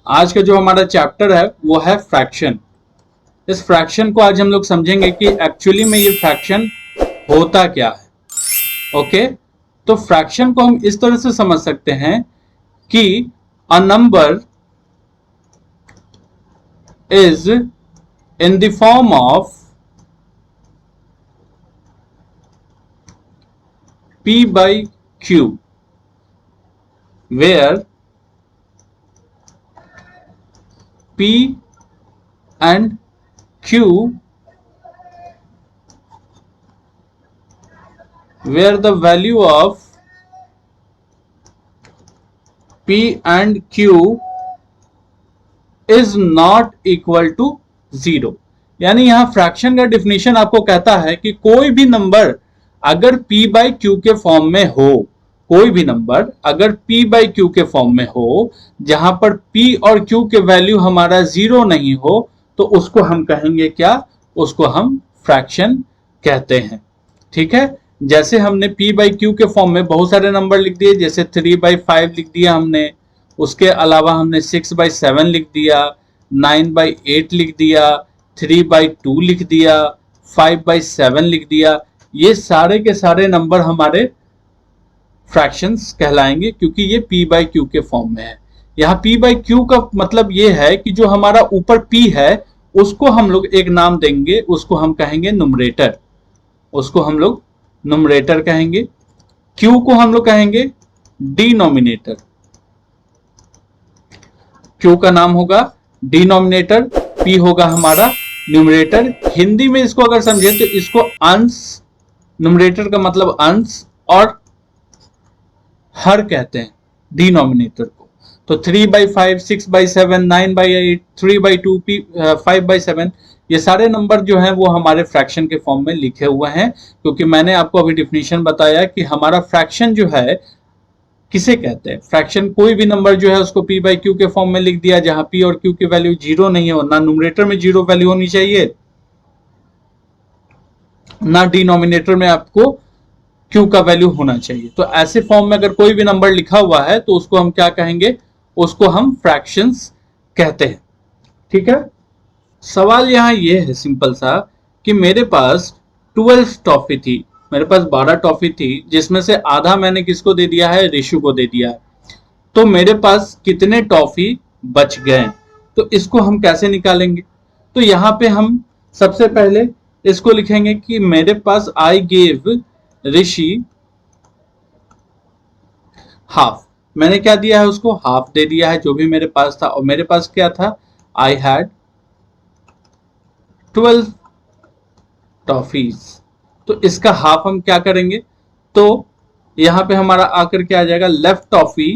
आज का जो हमारा चैप्टर है वो है फ्रैक्शन। इस फ्रैक्शन को आज हम लोग समझेंगे कि एक्चुअली में ये फ्रैक्शन होता क्या है। ओके, तो फ्रैक्शन को हम इस तरह से समझ सकते हैं कि a number is in the form of P by Q, where P and Q, where the value of P and Q is not equal to 0। यानी यहां फ्रैक्शन का डिफिनेशन आपको कहता है कि कोई भी नंबर अगर P by Q के फॉर्म में हो, कोई भी नंबर अगर P by Q के फॉर्म में हो, जहां पर P और Q के वैल्यू हमारा 0 नहीं हो, तो उसको हम कहेंगे क्या? उसको हम फ्रैक्शन कहते हैं। ठीक है, जैसे हमने P by Q के फॉर्म में बहुत सारे नंबर लिख दिए, जैसे 3/5 लिख दिया हमने, उसके अलावा हमने 6/7 लिख दिया, 9/8 लिख दिया, 3/2 लिख दिया, 5/7 लिख दिया। ये सारे के सारे नंबर हमारे फ्रैक्शंस कहलाएंगे क्योंकि ये P by Q के फॉर्म में है। यहाँ P by Q का मतलब ये है कि जो हमारा ऊपर P है उसको हम लोग एक नाम देंगे, उसको हम कहेंगे नुमरेटर, उसको हम लोग नुमरेटर कहेंगे। Q को हम लोग कहेंगे डिनोमिनेटर, Q का नाम होगा डिनोमिनेटर, P होगा हमारा न्यूमरेटर। हिंदी में इसको अगर समझे तो इसको अंश, न्यूमरेटर का मतलब अंश और हर कहते हैं डिनोमिनेटर को। तो 3/5, 6/7, 9/8, 3/2, 5/7, ये सारे नंबर जो हैं वो हमारे फ्रैक्शन के फॉर्म में लिखे हुए हैं, क्योंकि मैंने आपको अभी डिफिनेशन बताया कि हमारा फ्रैक्शन जो है किसे कहते हैं। फ्रैक्शन कोई भी नंबर जो है उसको P by Q के फॉर्म में लिख दिया, जहां P और Q की वैल्यू 0 नहीं हो, ना न्यूमरेटर में 0 वैल्यू होनी चाहिए, ना डिनोमिनेटर में आपको Q का वैल्यू होना चाहिए। तो ऐसे फॉर्म में अगर कोई भी नंबर लिखा हुआ है तो उसको हम क्या कहेंगे? उसको हम फ्रैक्शंस कहते हैं। ठीक है, सवाल यहां ये है सिंपल सा कि मेरे पास 12 टॉफी थी, मेरे पास 12 टॉफी थी, जिसमें से आधा मैंने किसको दे दिया है? रिशु को दे दिया है। तो मेरे पास कितने टॉफी बच गए? तो इसको हम कैसे निकालेंगे? तो यहां पे हम सबसे पहले इसको लिखेंगे कि मेरे पास आई गेव ऋषि हाफ। मैंने क्या दिया है? उसको हाफ दे दिया है जो भी मेरे पास था, और मेरे पास क्या था? I had 12 toffees. तो इसका हाफ हम क्या करेंगे? तो यहां पे हमारा आकर के आ जाएगा लेफ्ट टॉफी,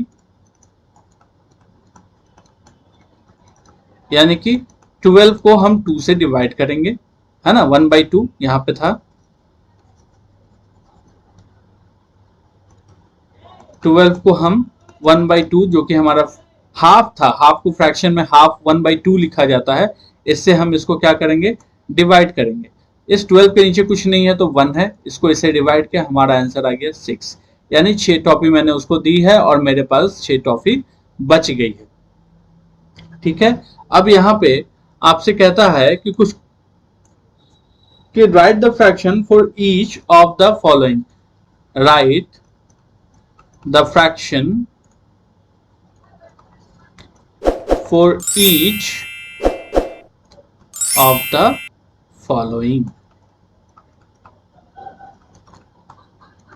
यानी कि 12 को हम 2 से डिवाइड करेंगे, है ना, 1/2 यहां पे था। 12 को हम 1/2, जो कि हमारा हाफ था, हाफ को फ्रैक्शन में हाफ 1/2 लिखा जाता है, इससे हम इसको क्या करेंगे? डिवाइड करेंगे। इस 12 के नीचे कुछ नहीं है तो 1 है, इसको इसे डिवाइड किया, हमारा आंसर आ गया 6। यानी 6 टॉफी मैंने उसको दी है और मेरे पास 6 टॉफी बच गई है। ठीक है, अब यहां पे आपसे कहता है कि कुछ कि right the fraction for each of the following. Right the fraction for each of the following।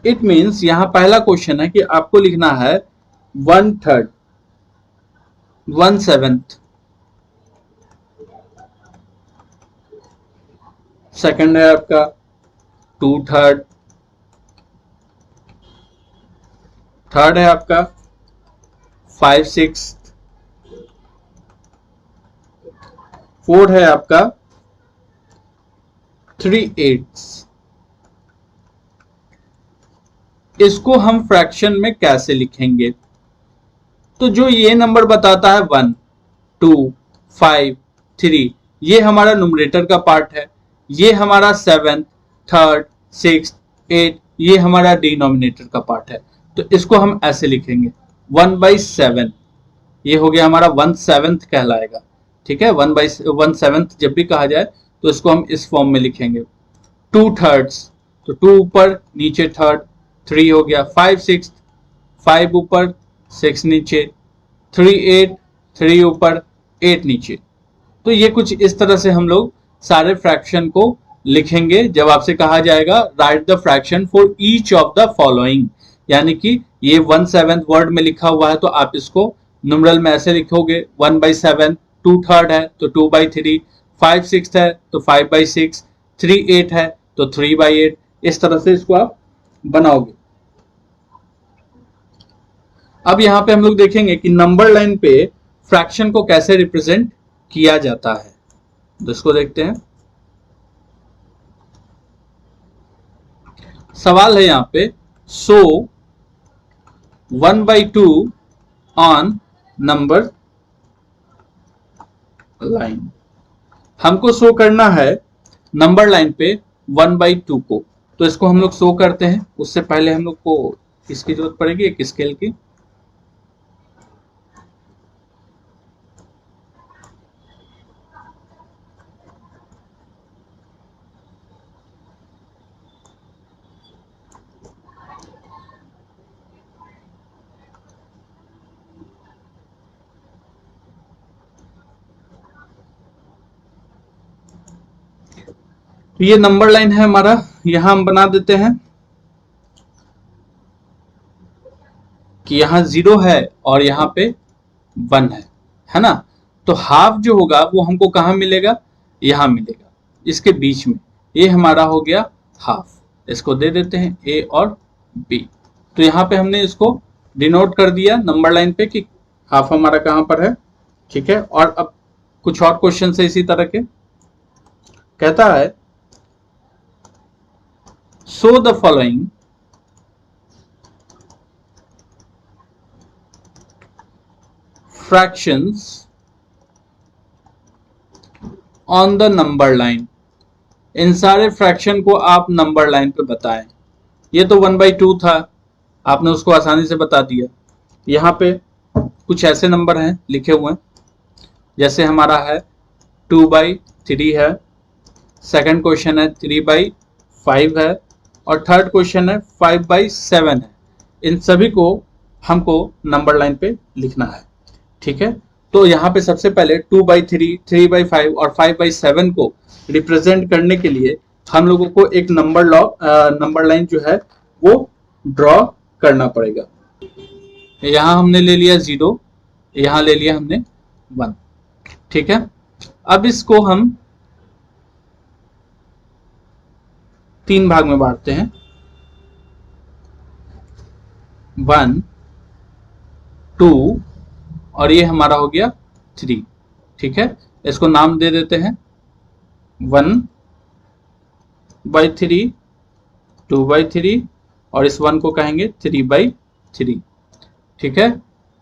It means यहां पहला क्वेश्चन है कि आपको लिखना है 1/3, 1/7, सेकंड है आपका 2/3, थर्ड है आपका 5/6, फोर्थ है आपका 3/8। इसको हम फ्रैक्शन में कैसे लिखेंगे? तो जो ये नंबर बताता है 1, 2, 5, 3, ये हमारा न्यूमरेटर का पार्ट है, ये हमारा 7, 3, 6, 8, ये हमारा डिनोमिनेटर का पार्ट है। तो इसको हम ऐसे लिखेंगे 1/7, ये हो गया हमारा 1/7 कहलाएगा। ठीक है, 1/7 जब भी कहा जाए तो इसको हम इस फॉर्म में लिखेंगे। 2/3, तो 2 ऊपर नीचे थर्ड, 3 हो गया। 5/6, 5 ऊपर 6 नीचे। 3/8, 3 ऊपर 8 नीचे। तो ये कुछ इस तरह से हम लोग सारे फ्रैक्शन को लिखेंगे जब आपसे कहा जाएगा right the fraction for each of the following, यानी कि ये 1/7 वर्ड में लिखा हुआ है तो आप इसको न्यूमरल में ऐसे लिखोगे 1/7, 2/3 है तो 2/3, 5/6 है तो 5/6, 3/8 है तो 3/8, इस तरह से इसको आप बनाओगे। अब यहां पे हम लोग देखेंगे कि नंबर लाइन पे फ्रैक्शन को कैसे रिप्रेजेंट किया जाता है, तो इसको देखते हैं। सवाल है यहां पे, सो 1/2 ऑन नंबर लाइन। हमको शो करना है नंबर लाइन पे 1/2 को, तो इसको हम लोग शो करते हैं। उससे पहले हम लोग को किसकी जरूरत पड़ेगी, एक स्केल की। तो ये नंबर लाइन है हमारा, यहां हम बना देते हैं कि यहां 0 है और यहां पे 1 है ना। तो हाफ जो होगा वो हमको कहां मिलेगा, यहां मिलेगा, इसके बीच में। ये हमारा हो गया हाफ, इसको दे देते हैं ए और बी। तो यहां पे हमने इसको डिनोट कर दिया नंबर लाइन पे कि हाफ हमारा कहां पर है। ठीक है, और अब कुछ और क्वेश्चन है इसी तरह के। कहता है show the following fractions on the number line। इन सारे फ्रैक्शन को आप नंबर लाइन पे बताएं। ये तो 1/2 था, आपने उसको आसानी से बता दिया। यहाँ पे कुछ ऐसे नंबर हैं लिखे हुए हैं, जैसे हमारा है 2/3 है, सेकंड क्वेश्चन है 3/5 है, और थर्ड क्वेश्चन है 5/7 है। इन सभी को हमको नंबर लाइन पे लिखना है। ठीक है, तो यहाँ पे सबसे पहले 2/3, 3/5 और 5/7 को रिप्रेजेंट करने के लिए हम लोगों को एक नंबर लाइन जो है वो ड्रॉ करना पड़ेगा। यहाँ हमने ले लिया 0, यहाँ ले लिया हमने 1। ठीक है, अब इसको हम 3 भाग में बांटते हैं, 1, 2 और ये हमारा हो गया 3। ठीक है, इसको नाम दे देते हैं 1/3, 2/3 और इस 1 को कहेंगे 3/3। ठीक है,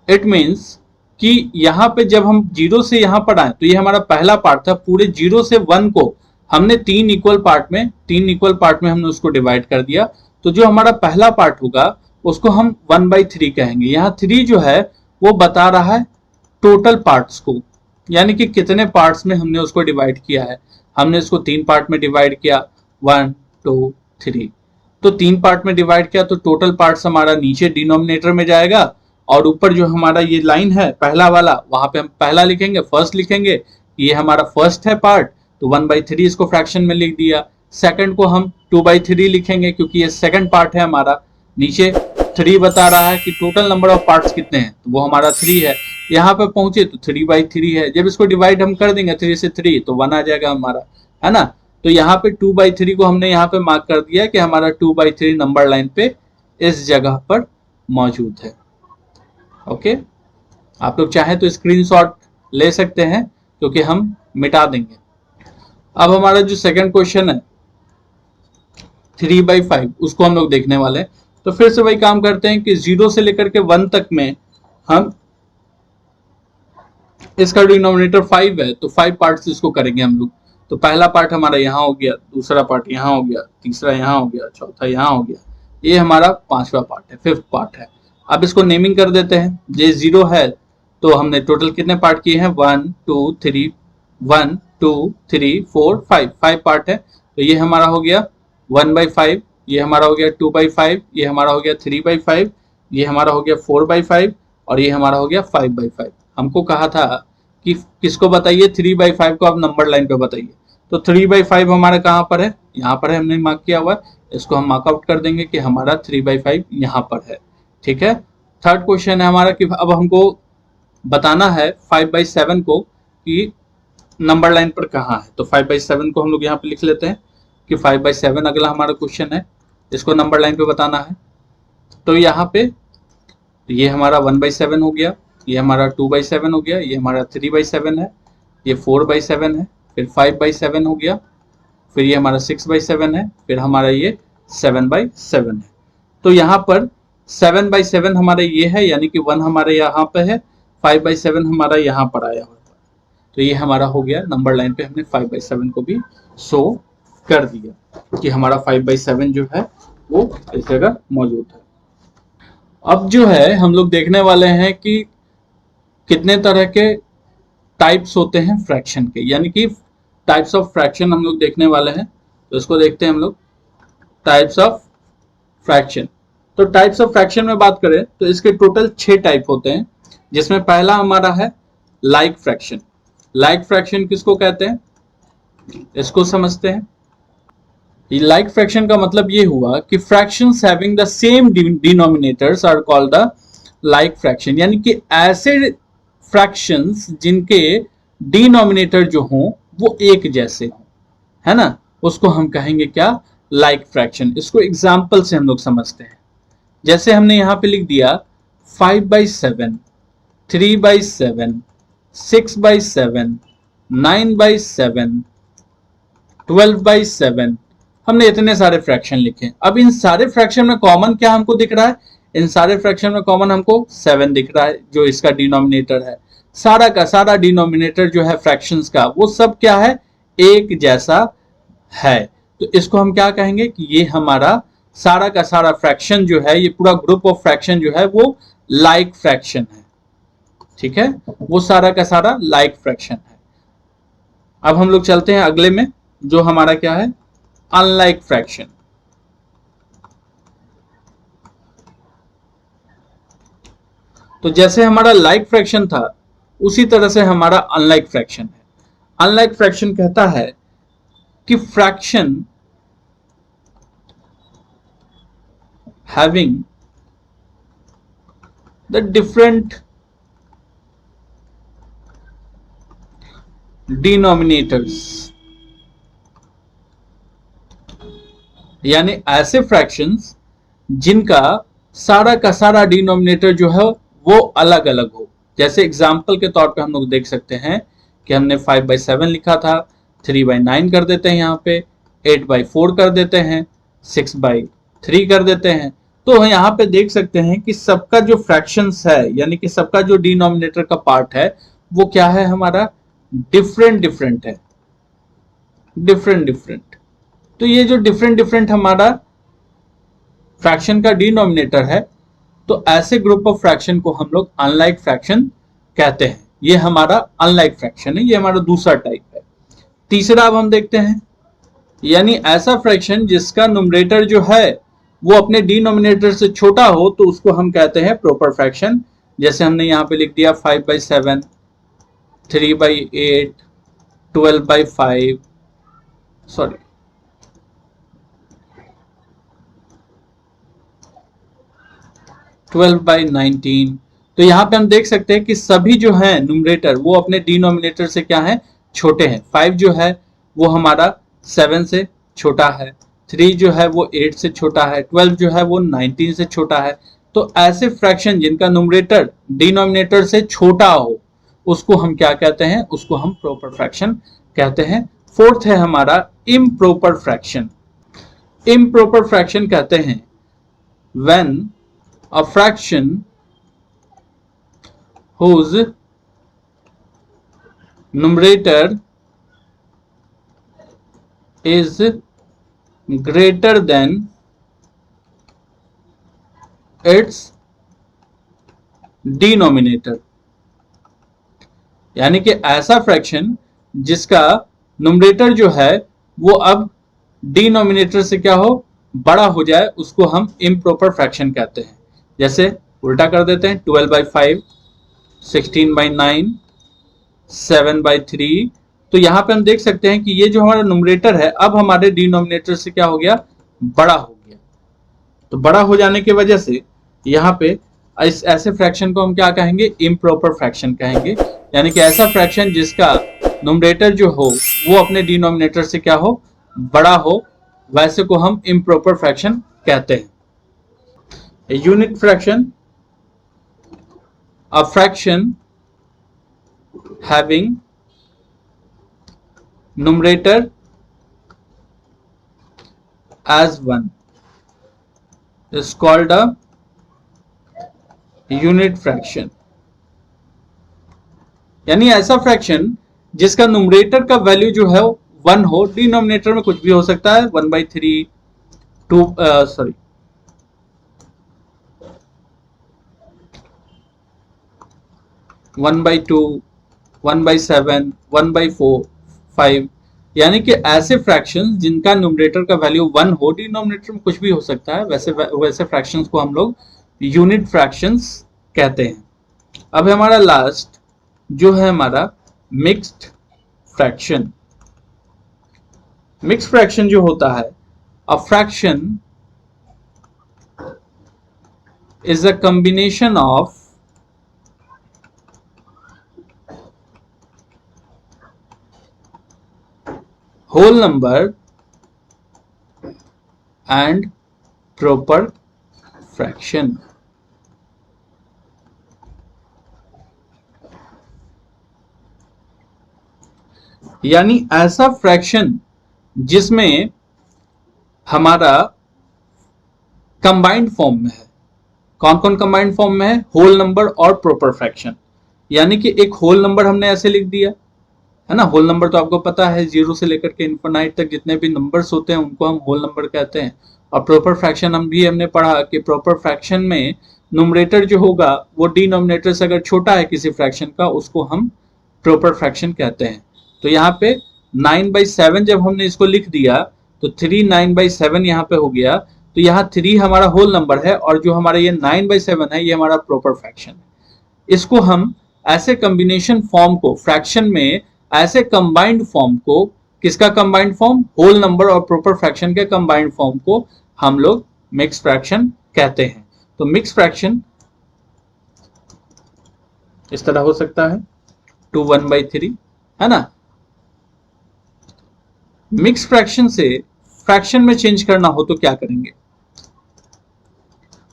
इट मीन्स कि यहां पे जब हम 0 से यहां पर आए तो ये हमारा पहला पार्ट था। पूरे 0 से 1 को हमने 3 इक्वल पार्ट में हमने उसको डिवाइड कर दिया। तो जो हमारा पहला पार्ट होगा उसको हम 1/3 कहेंगे। यहाँ 3 जो है वो बता रहा है टोटल पार्ट्स को, यानी कि कितने पार्ट्स में हमने उसको डिवाइड किया है। हमने इसको 3 पार्ट में डिवाइड किया, 1, 2, 3। तो 3 पार्ट में डिवाइड किया तो टोटल पार्ट्स हमारा नीचे डिनोमिनेटर में जाएगा, और ऊपर जो हमारा ये लाइन है पहला वाला, वहां पे हम पहला लिखेंगे, फर्स्ट लिखेंगे। ये हमारा फर्स्ट है पार्ट, तो 1/3 इसको फ्रैक्शन में लिख दिया। सेकंड को हम 2/3 लिखेंगे क्योंकि ये सेकंड पार्ट है हमारा। नीचे 3 बता रहा है कि टोटल नंबर ऑफ पार्ट्स कितने हैं, तो वो हमारा 3 है। यहाँ पे पहुंचे तो 3/3 है। जब इसको डिवाइड हम कर देंगे 3 से 3 तो 1 आ जाएगा हमारा, है ना। तो यहाँ पे 2/3 को हमने यहाँ पे मार्क कर दिया कि हमारा 2/3 नंबर लाइन पे इस जगह पर मौजूद है। ओके, आप लोग चाहे तो स्क्रीनशॉट ले सकते हैं क्योंकि हम मिटा देंगे। अब हमारा जो सेकंड क्वेश्चन है 3/5, उसको हम लोग देखने वाले हैं। तो फिर से वही काम करते हैं कि 0 से लेकर के 1 तक में हम, इसका डिनोमिनेटर 5 है तो 5 पार्ट्स इसको करेंगे हम लोग। तो पहला पार्ट हमारा यहाँ हो गया, दूसरा पार्ट यहाँ हो गया, तीसरा यहाँ हो गया, चौथा यहाँ हो गया, ये हमारा 5वां पार्ट है, 5th पार्ट है। अब इसको नेमिंग कर देते हैं। ये 0 है तो हमने टोटल कितने पार्ट किए हैं, 1 2 3, 1 2 3 4 5, 5 पार्ट है। तो ये हमारा हो गया 1/5, ये हमारा हो गया 2/5, ये हमारा हो गया 3/5, ये हमारा हो गया 4/5 और ये हमारा हो गया 5/5। हमको कहा था कि किसको बताइए, 3/5 को आप नंबर लाइन पे बताइए। तो 3/5 हमारा कहाँ पर है, यहाँ पर है, हमने मार्क किया हुआ है। इसको हम मार्कआउट कर देंगे कि हमारा 3/5 यहाँ पर है। ठीक है। थर्ड क्वेश्चन है हमारा कि अब हमको बताना है 5/7 को कि नंबर लाइन पर कहाँ है। तो 5/7 को हम लोग यहाँ पे लिख लेते हैं कि 5/7 अगला हमारा क्वेश्चन है, इसको नंबर लाइन पे बताना है। तो यहाँ पे ये हमारा 1/7 हो गया, ये हमारा 2/7 हो गया, ये हमारा 3/7 है, ये 4/7 है, फिर 5/7 हो गया, फिर ये हमारा 6/7 है, फिर हमारा ये 7/7 है। तो यहाँ पर 7/7 हमारा ये है, यानी कि 1 हमारे यहाँ पे है, 5/7 हमारा यहाँ पर आया हुआ है। तो ये हमारा हो गया, नंबर लाइन पे हमने 5/7 को भी शो कर दिया कि हमारा 5/7 जो है वो इस जगह मौजूद है। अब जो है हम लोग देखने वाले हैं कि कितने तरह के टाइप्स होते हैं फ्रैक्शन के, यानी कि टाइप्स ऑफ फ्रैक्शन हम लोग देखने वाले हैं। तो इसको देखते हैं हम लोग, टाइप्स ऑफ फ्रैक्शन। तो टाइप्स ऑफ फ्रैक्शन में बात करें तो इसके टोटल 6 टाइप होते हैं, जिसमें पहला हमारा है लाइक फ्रैक्शन। लाइक फ्रैक्शन किसको कहते हैं, इसको समझते हैं। लाइक फ्रैक्शन का मतलब ये हुआ कि fractions having the same denominators are called the like fraction, यानी कि ऐसे फ्रैक्शंस जिनके डिनोमिनेटर जो हों वो एक जैसे हों, है ना, उसको हम कहेंगे क्या, लाइक फ्रैक्शन। इसको एग्जांपल से हम लोग समझते हैं। जैसे हमने यहां पे लिख दिया 5/7, 3/7, 6/7, 9/7, 12/7, हमने इतने सारे फ्रैक्शन लिखे। अब इन सारे फ्रैक्शन में कॉमन क्या हमको दिख रहा है, इन सारे फ्रैक्शन में कॉमन हमको 7 दिख रहा है, जो इसका डिनोमिनेटर है। सारा का सारा डिनोमिनेटर जो है फ्रैक्शंस का, वो सब क्या है, एक जैसा है। तो इसको हम क्या कहेंगे कि ये हमारा सारा का सारा फ्रैक्शन जो है, ये पूरा ग्रुप ऑफ फ्रैक्शन जो है वो लाइक फ्रैक्शन है। ठीक है, वो सारा का सारा लाइक फ्रैक्शन है। अब हम लोग चलते हैं अगले में, जो हमारा क्या है, अनलाइक फ्रैक्शन। तो जैसे हमारा लाइक फ्रैक्शन था उसी तरह से हमारा अनलाइक फ्रैक्शन है। अनलाइक फ्रैक्शन कहता है कि fraction having the different denominators, यानी ऐसे फ्रैक्शंस जिनका सारा का सारा डिनोमिनेटर जो है वो अलग अलग हो। जैसे एग्जाम्पल के तौर पे हम लोग देख सकते हैं कि हमने 5/7 लिखा था, 3/9 कर देते हैं, यहाँ पे 8/4 कर देते हैं, 6/3 कर देते हैं। तो यहाँ पे देख सकते हैं कि सबका जो फ्रैक्शंस है, यानी कि सबका जो डिनोमिनेटर का पार्ट है वो क्या है, हमारा डिफरेंट डिफरेंट है, डिफरेंट डिफरेंट। तो ये जो डिफरेंट डिफरेंट हमारा फ्रैक्शन का डिनोमिनेटर है, तो ऐसे ग्रुप ऑफ फ्रैक्शन को हम लोग अनलाइक फ्रैक्शन कहते हैं। ये हमारा अनलाइक फ्रैक्शन है, ये हमारा दूसरा टाइप है। तीसरा अब हम देखते हैं, यानी ऐसा फ्रैक्शन जिसका नुमरेटर जो है वो अपने डिनोमिनेटर से छोटा हो, तो उसको हम कहते हैं प्रॉपर फ्रैक्शन। जैसे हमने यहाँ पे लिख दिया 5/7, 3/8, 12/5, सॉरी 12/19। तो यहाँ पे हम देख सकते हैं कि सभी जो है न्यूमरेटर वो अपने डिनोमिनेटर से क्या है, छोटे हैं। 5 जो है वो हमारा 7 से छोटा है, 3 जो है वो 8 से छोटा है, 12 जो है वो 19 से छोटा है। तो ऐसे फ्रैक्शन जिनका न्यूमरेटर डिनोमिनेटर से छोटा हो उसको हम क्या कहते हैं, उसको हम प्रॉपर फ्रैक्शन कहते हैं। फोर्थ है हमारा इम्प्रॉपर फ्रैक्शन। इम्प्रॉपर फ्रैक्शन कहते हैं when a fraction whose numerator is greater than its denominator, यानी कि ऐसा फ्रैक्शन जिसका नुमरेटर जो है वो अब डिनोमिनेटर से क्या हो, बड़ा हो जाए, उसको हम इम्प्रॉपर फ्रैक्शन कहते हैं। जैसे उल्टा कर देते हैं, 12/5, 16/9, 7/3। तो यहाँ पे हम देख सकते हैं कि ये जो हमारा नुमरेटर है अब हमारे डिनोमिनेटर से क्या हो गया, बड़ा हो गया। तो बड़ा हो जाने की वजह से यहाँ पे इस ऐसे फ्रैक्शन को हम क्या कहेंगे, इम्प्रॉपर फ्रैक्शन कहेंगे। यानी कि ऐसा फ्रैक्शन जिसका नुमरेटर जो हो वो अपने डिनोमिनेटर से क्या हो, बड़ा हो, वैसे को हम इम्प्रॉपर फ्रैक्शन कहते हैं। Unit fraction, a fraction having numerator as 1 is called a unit fraction। यानी ऐसा फ्रैक्शन जिसका नुमरेटर का वैल्यू जो है 1 हो, डिनोमिनेटर में कुछ भी हो सकता है, 1/3, 1/2, 1/7, 1/4, 5। यानी कि ऐसे फ्रैक्शंस जिनका न्यूमरेटर का वैल्यू 1 हो, डिनोमिनेटर में कुछ भी हो सकता है, वैसे फ्रैक्शंस को हम लोग यूनिट फ्रैक्शंस कहते हैं। अब हमारा लास्ट जो है हमारा मिक्स्ड फ्रैक्शन। मिक्स्ड फ्रैक्शन जो होता है, a fraction is a combination of whole number and proper fraction। यानी ऐसा फ्रैक्शन जिसमें हमारा कंबाइंड फॉर्म में है। कौन कौन कंबाइंड फॉर्म में है, होल नंबर और प्रॉपर फ्रैक्शन। यानी कि एक होल नंबर हमने ऐसे लिख दिया है ना, होल नंबर तो आपको पता है 0 से लेकर के इन्फिनाइट तक जितने भी नंबर्स होते हैं उनको हम होल नंबर कहते हैं। और प्रॉपर फ्रैक्शन हमने पढ़ा कि प्रॉपर फ्रैक्शन में नुमरेटर जो होगा वो डिनोमिनेटर से अगर छोटा है किसी फ्रैक्शन का, उसको हम प्रॉपर फ्रैक्शन कहते हैं। तो यहाँ पे 9/7 जब हमने इसको लिख दिया तो 3 9/7 यहाँ पे हो गया। तो यहाँ 3 हमारा होल नंबर है और जो हमारा ये 9/7 है ये हमारा प्रॉपर फ्रैक्शन है। इसको हम ऐसे कॉम्बिनेशन फॉर्म को फ्रैक्शन में, ऐसे कंबाइंड फॉर्म को, किसका कंबाइंड फॉर्म, होल नंबर और प्रॉपर फ्रैक्शन के कंबाइंड फॉर्म को हम लोग मिक्स फ्रैक्शन कहते हैं। तो मिक्स फ्रैक्शन इस तरह हो सकता है 2 1/3, है ना। मिक्स फ्रैक्शन से फ्रैक्शन में चेंज करना हो तो क्या करेंगे,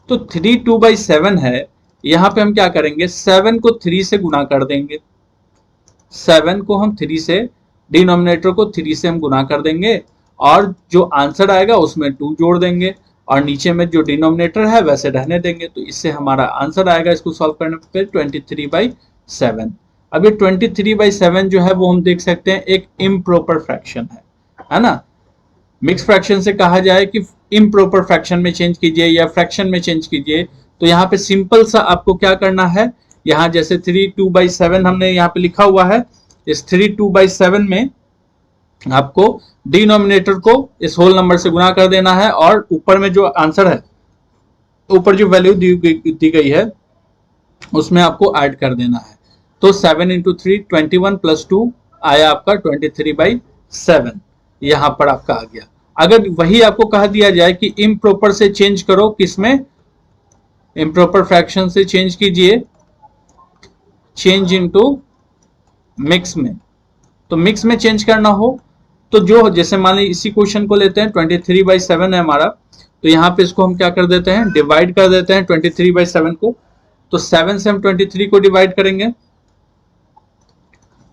तो 3 2/7 है, यहां पे हम क्या करेंगे, 7 को 3 से गुना कर देंगे। 7 को हम 3 से, डिनोमिनेटर को 3 से हम गुना कर देंगे और जो आंसर आएगा उसमें 2 जोड़ देंगे और नीचे में जो डिनोमिनेटर है वैसे रहने देंगे। तो इससे हमारा आंसर आएगा इसको सॉल्व करने पे 23/7। अब ये 23/7 जो है वो हम देख सकते हैं एक इम्प्रॉपर फ्रैक्शन है ना। मिक्स फ्रैक्शन से कहा जाए कि इम्प्रॉपर फ्रैक्शन में चेंज कीजिए या फ्रैक्शन में चेंज कीजिए, तो यहाँ पे सिंपल सा आपको क्या करना है, यहाँ जैसे 3 2/7 हमने यहाँ पे लिखा हुआ है, इस 3 2/7 में आपको डिनोमिनेटर को इस होल नंबर से गुना कर देना है और ऊपर में जो आंसर है, ऊपर जो वैल्यू दी गई है उसमें आपको ऐड कर देना है। तो 7 × 3 21 + 2 आया आपका 23/7, यहां पर आपका आ गया। अगर वही आपको कह दिया जाए कि इम्प्रॉपर से चेंज करो, किसमें, इम्प्रॉपर फ्रैक्शन से चेंज कीजिए, चेंज इनटू मिक्स में, तो मिक्स में चेंज करना हो तो जो, जैसे मान लीजिए इसी क्वेश्चन को लेते हैं, 23/7 है हमारा, तो यहाँ पे इसको हम क्या कर देते हैं, डिवाइड कर देते हैं 23/7 को। तो 7 से हम 23 को डिवाइड करेंगे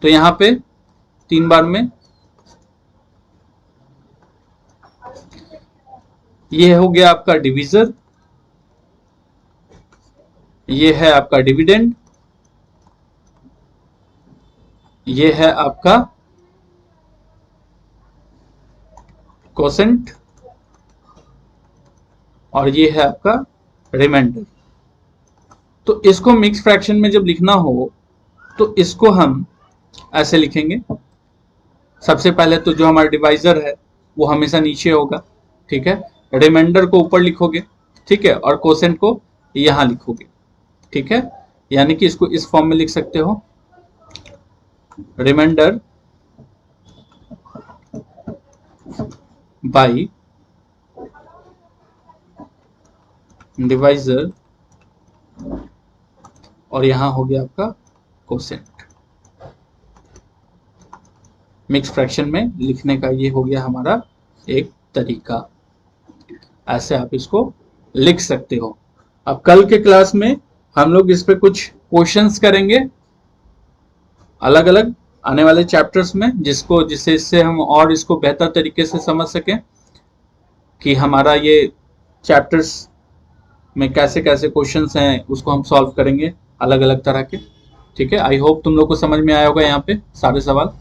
तो यहाँ पे 3 बार में ये हो गया आपका डिवीजर, ये है आपका डिविडेंड, ये है आपका कोसेंट और ये है आपका रिमाइंडर। तो इसको मिक्स फ्रैक्शन में जब लिखना हो तो इसको हम ऐसे लिखेंगे। सबसे पहले तो जो हमारा डिवाइजर है वो हमेशा नीचे होगा, ठीक है। रिमाइंडर को ऊपर लिखोगे, ठीक है, और कोसेंट को यहां लिखोगे, ठीक है। यानी कि इसको इस फॉर्म में लिख सकते हो, रिमाइंडर बाई डिवाइजर, और यहां हो गया आपका कोसेंट। मिक्स फ्रैक्शन में लिखने का ये हो गया हमारा एक तरीका। ऐसे आप इसको लिख सकते हो। अब कल के क्लास में हम लोग इस पे कुछ क्वेश्चंस करेंगे अलग अलग आने वाले चैप्टर्स में, जिससे इससे हम और इसको बेहतर तरीके से समझ सकें कि हमारा ये चैप्टर्स में कैसे कैसे क्वेश्चंस हैं, उसको हम सॉल्व करेंगे अलग अलग तरह के, ठीक है। आई होप तुम लोग को समझ में आया होगा यहाँ पे सारे सवाल।